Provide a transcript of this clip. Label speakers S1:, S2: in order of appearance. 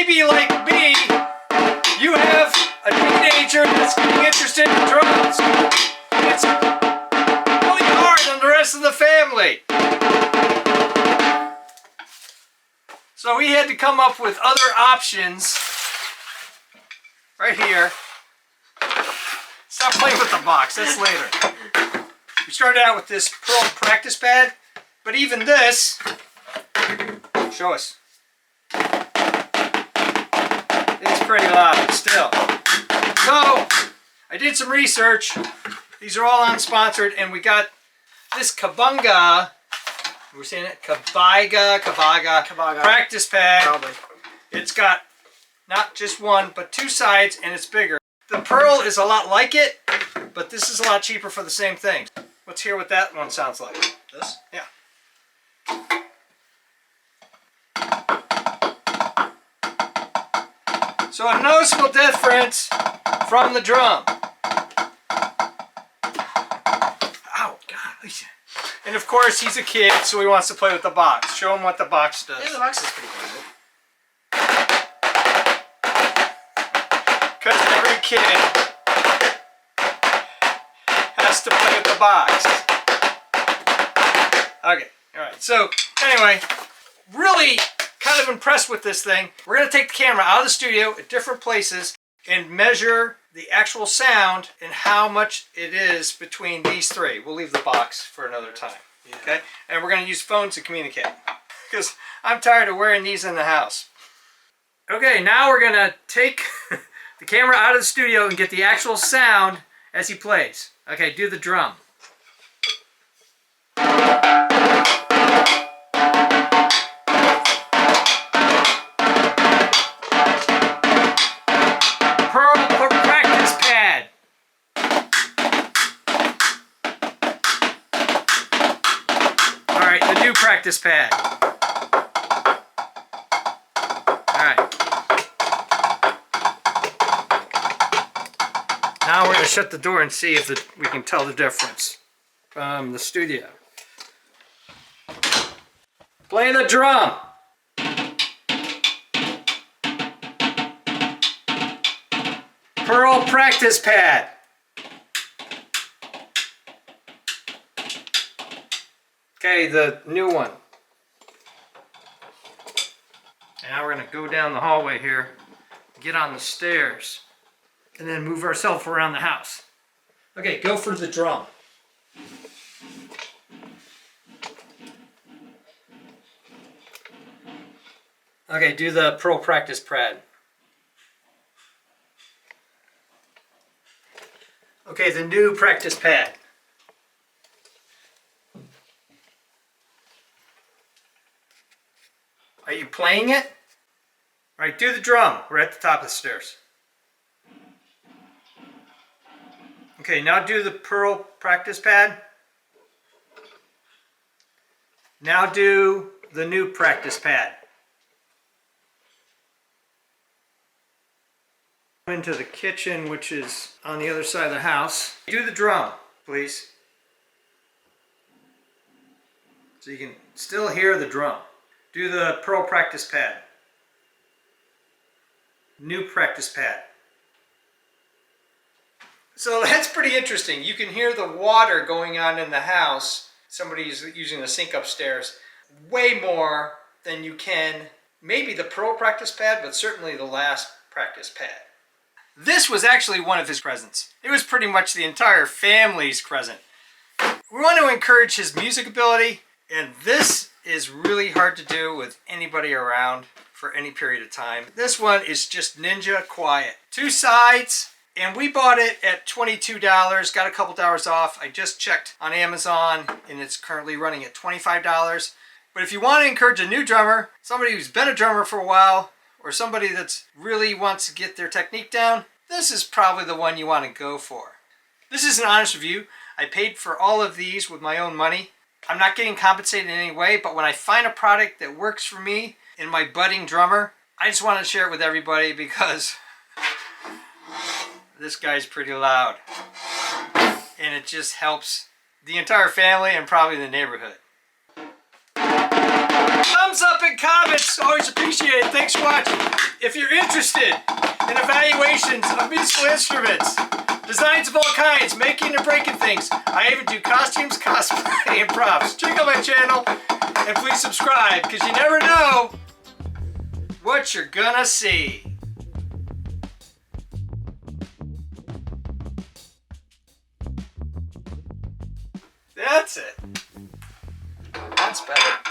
S1: maybe like me, you have a teenager that's getting interested in drums. It's really hard on the rest of the family. So we had to come up with other options. Right here. Stop playing with the box, that's later. We started out with this pearl practice pad, but even this, show us. It's pretty loud still. So, I did some research. These are all unsponsored, and we got this Kabunga, we're saying it, Kabaga practice pad.
S2: Probably.
S1: It's got not just one, but two sides, and it's bigger. The pearl is a lot like it, but this is a lot cheaper for the same thing. Let's hear what that one sounds like.
S2: This?
S1: Yeah. So a noticeable difference from the drum. Ow, God. And of course, he's a kid, so he wants to play with the box. Show him what the box does.
S2: Yeah, the box is pretty cool.
S1: Because every kid has to play with the box. Okay, alright. So, anyway, really kind of impressed with this thing. We're going to take the camera out of the studio at different places and measure the actual sound and how much it is between these three. We'll leave the box for another time.
S2: Yeah.
S1: Okay? And we're going to use phones to communicate. Because I'm tired of wearing these in the house. Okay, now we're going to take the camera out of the studio and get the actual sound as he plays. Okay, do the drum. Pearl practice pad. Alright, the new practice pad. Now we're going to shut the door and see if we can tell the difference from the studio. Play the drum. Pearl practice pad. Okay, the new one. And now we're going to go down the hallway here, get on the stairs, and then move ourselves around the house. Okay, go for the drum. Okay, do the pearl practice pad. Okay, the new practice pad. Are you playing it? All right, do the drum. We're at the top of the stairs. Okay, now do the pearl practice pad. Now do the new practice pad. Into the kitchen, which is on the other side of the house. Do the drum, please. So you can still hear the drum. Do the pearl practice pad. New practice pad. So that's pretty interesting. You can hear the water going on in the house. Somebody's using the sink upstairs way more than you can maybe the pearl practice pad, but certainly the last practice pad. This was actually one of his presents. It was pretty much the entire family's present. We want to encourage his music ability, and this is really hard to do with anybody around for any period of time. This one is just ninja quiet. Two sides, and we bought it at $22, got a couple dollars off. I just checked on Amazon, and it's currently running at $25. But if you want to encourage a new drummer, somebody who's been a drummer for a while, or somebody that's really wants to get their technique down, this is probably the one you want to go for. This is an honest review. I paid for all of these with my own money. I'm not getting compensated in any way, but when I find a product that works for me and my budding drummer, I just want to share it with everybody because this guy's pretty loud. And it just helps the entire family and probably the neighborhood. Thumbs Thumbs up and comments. Always appreciate it. Thanks for watching. If you're interested in evaluations of musical instruments, designs of all kinds, making and breaking things, I even do costumes, cosplay, and props. Check out my channel and please subscribe because you never know what you're gonna see. That's it. That's better.